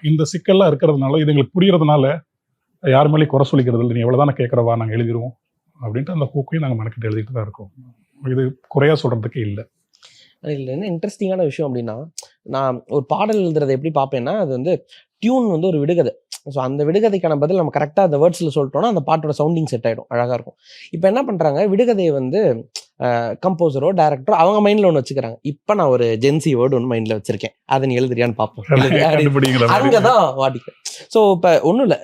இந்த சிக்கல்லாம் இருக்கிறதுனால இது எங்களுக்கு புரியறதுனால யார் மேலேயும் குறை சொல்லிக்கிறது இல்லை, நீ எவ்வளோதானே கேட்குறவா நாங்கள் எழுதிடுவோம் அப்படின்ட்டு அந்த ஹூக்கையும் நாங்கள் மெனக்கிட்டு எழுதிட்டு தான் இருக்கோம். இது குறையா சொல்றதுக்கு இல்லை. இதில் என்ன இன்ட்ரெஸ்டிங்கான விஷயம் அப்படின்னா, நான் ஒரு பாடல் எழுதுறதை எப்படி பார்ப்பேன்னா, அது வந்து டியூன் வந்து ஒரு விடுகதை. ஸோ அந்த விடுகதைக்கான பதில் நம்ம கரெக்டாக அந்த வேர்ட்ஸில் சொல்லிட்டோம்னா அந்த பாட்டோட சவுண்டிங் செட் ஆகிடும், அழகாக இருக்கும். இப்போ என்ன பண்ணுறாங்க, விடுகதையை வந்து கம்போசரோ டேரக்டரோ அவங்க மைண்டில் ஒன்று வச்சுக்கிறாங்க. இப்போ நான் ஒரு ஜென்சி வேர்டு ஒன்று மைண்டில் வச்சிருக்கேன், அதை நீ எழுதுறியான்னு பார்ப்போம். அங்கே தான் வாடிக்கை. ஸோ இப்போ ஒன்றும் இல்லை,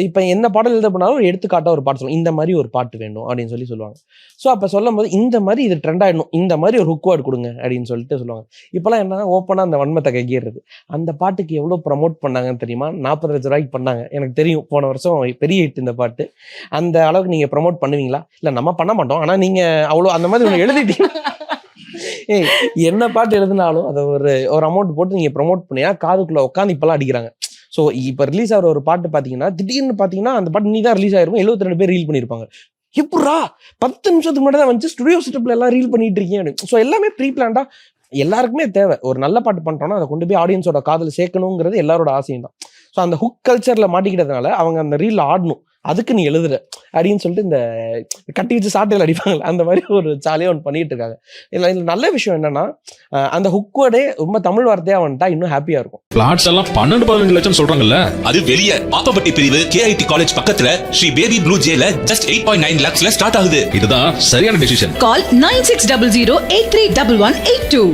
இப்போ என்ன பாடல் எழுத போனாலும் ஒரு எடுத்துக்காட்டாக ஒரு பாட்டு சொல்லுவாங்க, இந்த மாதிரி ஒரு பாட்டு வேணும் அப்படின்னு சொல்லி சொல்லுவாங்க. ஸோ அப்போ சொல்லும் போது இந்த மாதிரி இது ட்ரெண்ட் ஆகிடணும், இந்த மாதிரி ஒரு ஹுக் வேர்டு கொடுங்க அப்படின்னு சொல்லிட்டு சொல்லுவாங்க. இப்போலாம் என்னன்னா ஓப்பனாக அந்த வன்மத்தை கைகிறது. அந்த பாட்டுக்கு எவ்வளோ ப்ரமோட் பண்ணாங்கன்னு தெரியுமா? 40 லட்ச ரூபாய்க்கு பண்ணாங்க. எனக்கு தெரியும், போன வருஷம் பெரிய ஹிட் இந்த பாட்டு. அந்த அளவுக்கு நீங்கள் ப்ரமோட் பண்ணுவீங்களா? இல்லை நம்ம பண்ண மாட்டோம், ஆனால் நீங்கள் அவ்வளோ அந்த மாதிரி ஒன்று எழுதிட்டீங்க. ஏய், என்ன பாட்டு எழுதினாலும் அதை ஒரு அமௌண்ட் போட்டு நீங்கள் ப்ரமோட் பண்ணியா காதுக்குள்ளே உட்காந்து இப்போலாம் அடிக்கிறாங்க. ஸோ இப்போ ரிலீஸ் ஆகிற ஒரு பாட்டு பார்த்தீங்கன்னா திடீர்னு பார்த்தீங்கன்னா அந்த பாட்டு நீ தான் ரிலீஸ் ஆகிருக்கும், 72 பேர் ரீல் பண்ணியிருப்பாங்க. எப்படா 10 நிமிஷத்துக்கு முன்னாடி தான் வந்து ஸ்டுடியோ செட்டப்ல எல்லாம் ரீல் பண்ணிட்டு இருக்கீங்க. ஸோ எல்லாமே ப்ரீ பிளான்டா எல்லாருக்குமே தேவை. ஒரு நல்ல பாட்டு பண்ணுறோன்னா அதை கொண்டு போய் ஆடியன்ஸோட காதில் சேர்க்கணுங்கிறது எல்லாரோட ஆசையும் தான். ஸோ அந்த ஹுக் கல்ச்சரில் மாட்டிக்கிட்டதுனால அவங்க அந்த ரீலில் ஆடணும், அதுக்கு நீ எழுதுற அப்படின்னு சொல்லிட்டு இந்த கட்டி வச்சு சாட்டையில் அடிப்பாங்க, அந்த மாதிரி ஒரு ஜாலியாக ஒன்று பண்ணிட்டு இருக்காங்க. இதில் நல்ல விஷயம் என்னன்னா, அந்த ஹுக் வேர்டே ரொம்ப தமிழ் வார்த்தையாக வந்துட்டா இன்னும் ஹாப்பியாக இருக்கும். பிளாட்ஸ் எல்லாம் 12-15 லட்சம் சொல்றாங்கல்ல, அது வெளியே பாப்பப்பட்டி பிரிவு KIT காலேஜ் பக்கத்துல ஸ்ரீ பேபி ப்ளூ ஜேல ஜஸ்ட் 8.9 lakhsல ஸ்டார்ட் ஆகுது. இதுதான் சரியான டிசிஷன். Call 9600 831182.